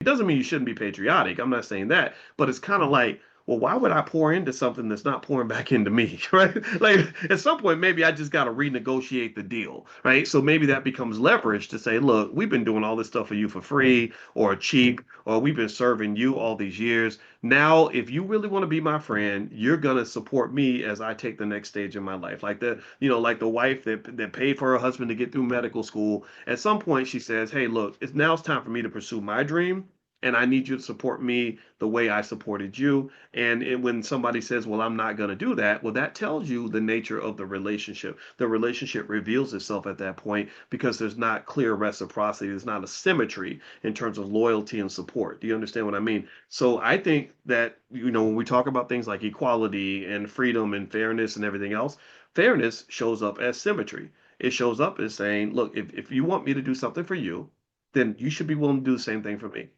It doesn't mean you shouldn't be patriotic. I'm not saying that, but it's kind of like, well, why would I pour into something that's not pouring back into me, right? Like at some point, maybe I just got to renegotiate the deal, right? So maybe that becomes leverage to say, look, we've been doing all this stuff for you for free or cheap, or we've been serving you all these years. Now, if you really want to be my friend, you're gonna support me as I take the next stage in my life. Like like the wife that paid for her husband to get through medical school. At some point, she says, "Hey, look, it's time for me to pursue my dream." And I need you to support me the way I supported you. When somebody says, well, I'm not going to do that, well, that tells you the nature of the relationship. The relationship reveals itself at that point because there's not clear reciprocity. There's not a symmetry in terms of loyalty and support. Do you understand what I mean? So I think that, when we talk about things like equality and freedom and fairness and everything else, fairness shows up as symmetry. It shows up as saying, look, if you want me to do something for you, then you should be willing to do the same thing for me,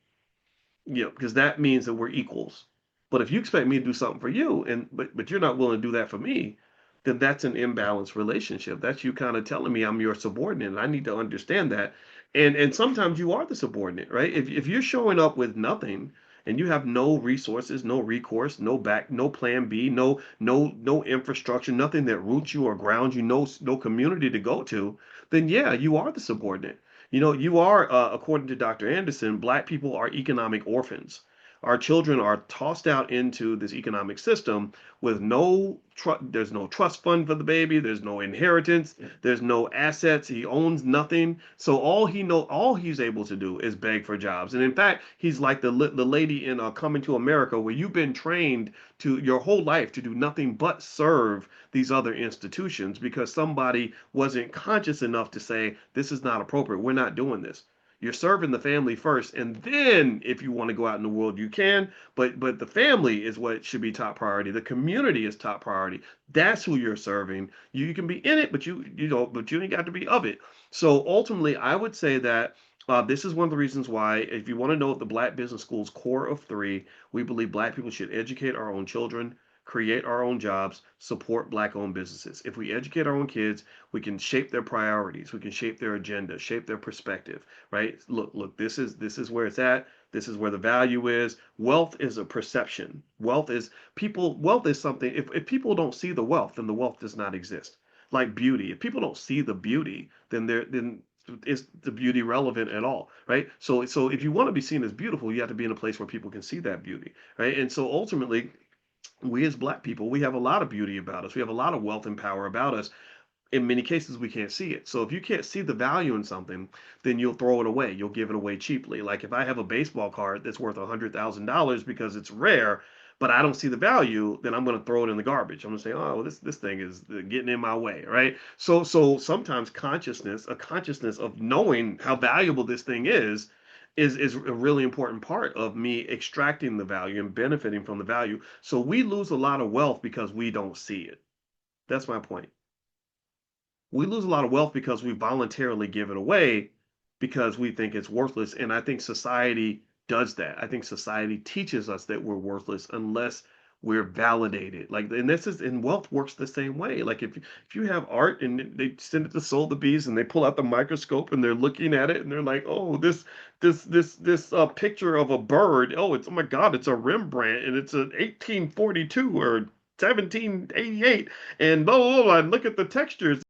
because that means that we're equals. But if you expect me to do something for you, but you're not willing to do that for me, then that's an imbalanced relationship. That's you kind of telling me I'm your subordinate, and I need to understand that. And sometimes you are the subordinate, right? If you're showing up with nothing and you have no resources, no recourse, no plan B, no infrastructure, nothing that roots you or grounds you, no community to go to, then yeah, you are the subordinate. You are, according to Dr. Anderson, black people are economic orphans. Our children are tossed out into this economic system with there's no trust fund for the baby, there's no inheritance, there's no assets, he owns nothing. So all he's able to do is beg for jobs. And in fact, he's like the lady in Coming to America, where you've been trained to your whole life to do nothing but serve these other institutions because somebody wasn't conscious enough to say, this is not appropriate. We're not doing this. You're serving the family first, and then if you want to go out in the world, you can. But the family is what should be top priority. The community is top priority. That's who you're serving. You can be in it, but you ain't got to be of it. So ultimately, I would say that this is one of the reasons why, if you want to know the Black Business School's core of three, we believe Black people should educate our own children, create our own jobs, support Black-owned businesses. If we educate our own kids, we can shape their priorities, we can shape their agenda, shape their perspective, right? Look, this is where it's at. This is where the value is. Wealth is a perception. Wealth is something. If people don't see the wealth, then the wealth does not exist. Like beauty. If people don't see the beauty, then is the beauty relevant at all, right? So if you want to be seen as beautiful, you have to be in a place where people can see that beauty, right? And so ultimately, we as black people, we have a lot of beauty about us. We have a lot of wealth and power about us. In many cases, we can't see it. So if you can't see the value in something, then you'll throw it away. You'll give it away cheaply. Like if I have a baseball card that's worth $100,000 because it's rare, but I don't see the value, then I'm going to throw it in the garbage. I'm going to say, oh, well, this thing is getting in my way, right? So sometimes a consciousness of knowing how valuable this thing is a really important part of me extracting the value and benefiting from the value. So we lose a lot of wealth because we don't see it. That's my point. We lose a lot of wealth because we voluntarily give it away because we think it's worthless. And I think society does that. I think society teaches us that we're worthless unless we're validated. And wealth works the same way. Like if you have art and they send it to Sotheby's and they pull out the microscope and they're looking at it and they're like, oh, this picture of a bird. Oh my God, it's a Rembrandt and it's an 1842 or 1788 and blah blah blah. And look at the textures.